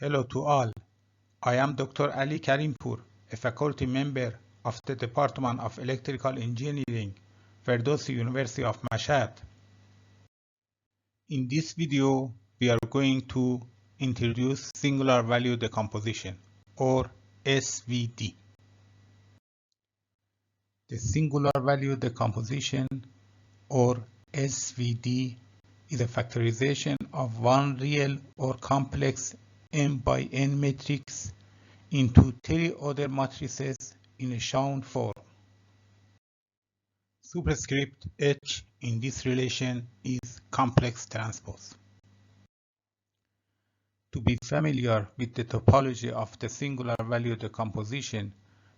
Hello to all. I am Dr. Ali Karimpour, a faculty member of the Department of Electrical Engineering, Ferdowsi University of Mashhad. In this video, we are going to introduce singular value decomposition, or SVD. The singular value decomposition, or SVD, is a factorization of one real or complex m by n matrix into three other matrices in a shown form. Superscript H in this relation is complex transpose. To be familiar with the topology of the singular value decomposition,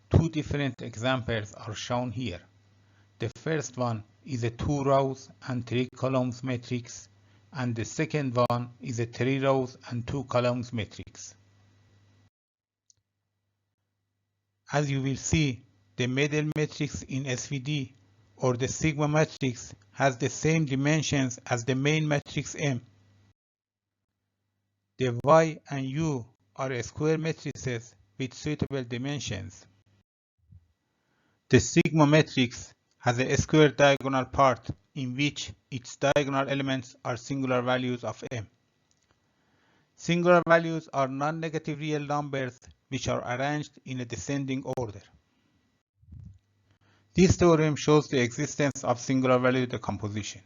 two different examples are shown here. The first one is a 2 rows and 3 columns matrix, and the second one is a 3 rows and 2 columns matrix. As you will see, the middle matrix in SVD, or the sigma matrix, has the same dimensions as the main matrix M. The Y and U are square matrices with suitable dimensions. The sigma matrix has a square diagonal part in which its diagonal elements are singular values of M. Singular values are non-negative real numbers which are arranged in a descending order. This theorem shows the existence of singular value decomposition.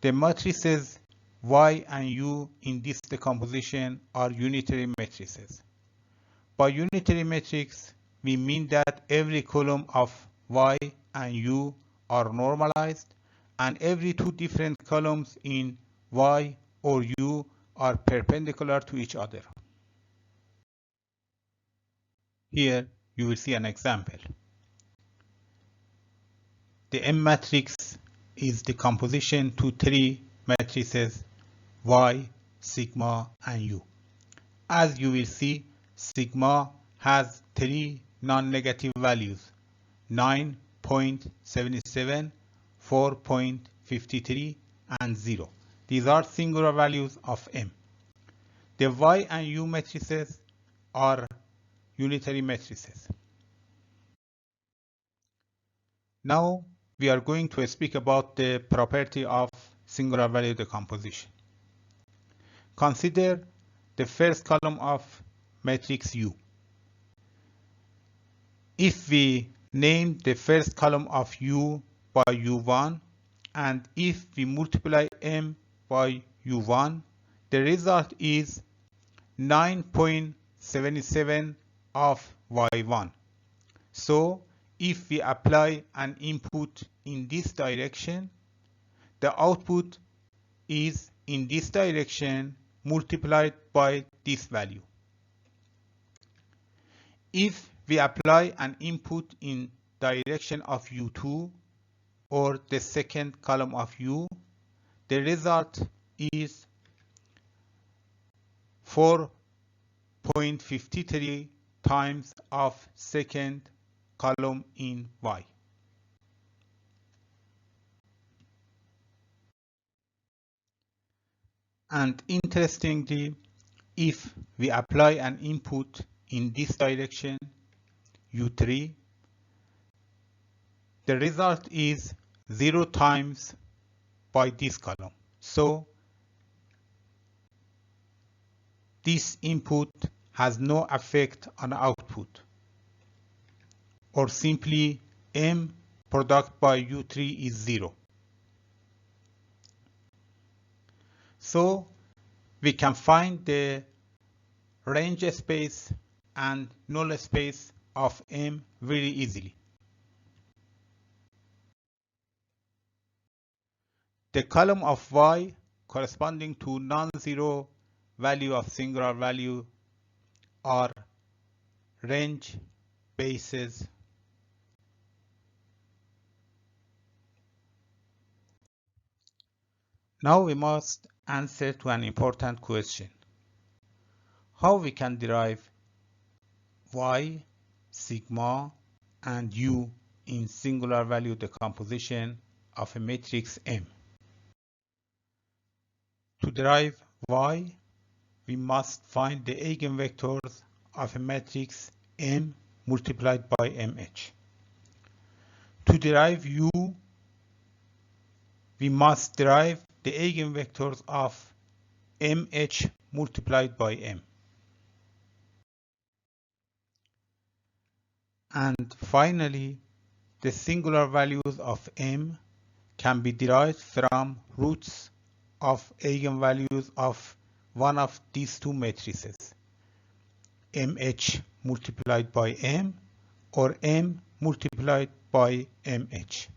The matrices Y and U in this decomposition are unitary matrices. By unitary matrix, we mean that every column of Y and U are normalized, and every two different columns in Y or U are perpendicular to each other. Here you will see an example. The M matrix is decomposition to three matrices Y, sigma, and U. As you will see, sigma has three non-negative values: 9.77, 4.53, and 0. These are singular values of M. The Y and U matrices are unitary matrices. Now we are going to speak about the property of singular value decomposition. Consider the first column of matrix U. If we name the first column of U by U1, and if we multiply M by U1, the result is 9.77 of Y1. So if we apply an input in this direction, the output is in this direction multiplied by this value. If we apply an input in direction of U2, or the second column of U, the result is 4.53 times of second column in Y. And interestingly, if we apply an input in this direction, U3, the result is 0 times by this column. So this input has no effect on output, or simply M product by U3 is 0. So we can find the range space and null space of M very easily. The column of Y corresponding to non-zero value of singular value are range bases. Now we must answer to an important question: how we can derive Y, sigma, and U in singular value decomposition of a matrix M. To derive Y, we must find the eigenvectors of a matrix M multiplied by MH. To derive U, we must derive the eigenvectors of MH multiplied by M. And finally, the singular values of M can be derived from roots of eigenvalues of one of these two matrices, MH multiplied by M or M multiplied by MH.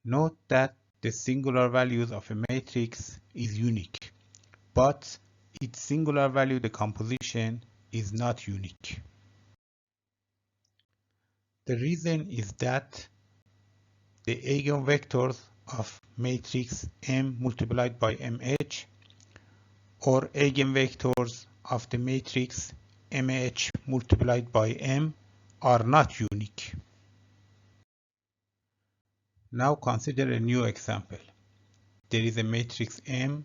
Note that the singular values of a matrix is unique, but its singular value decomposition is not unique. The reason is that the eigenvectors of matrix M multiplied by MH or eigenvectors of the matrix MH multiplied by M are not unique. Now consider a new example. There is a matrix M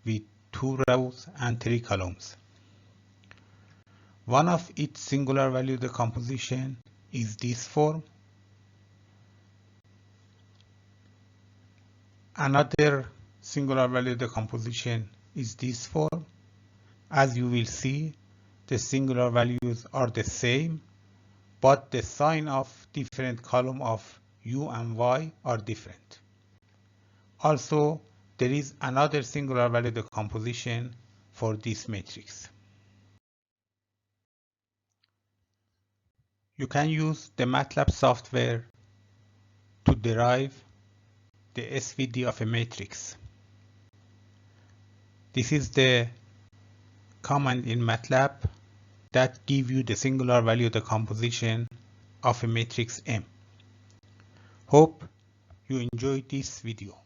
with 2 rows and 3 columns. One of its singular value decomposition is this form. Another singular value decomposition is this form. As you will see, the singular values are the same, but the sign of different column of U and Y are different. Also, there is another singular value decomposition for this matrix. You can use the MATLAB software to derive the SVD of a matrix. This is the command in MATLAB that gives you the singular value decomposition of a matrix M. Hope you enjoyed this video.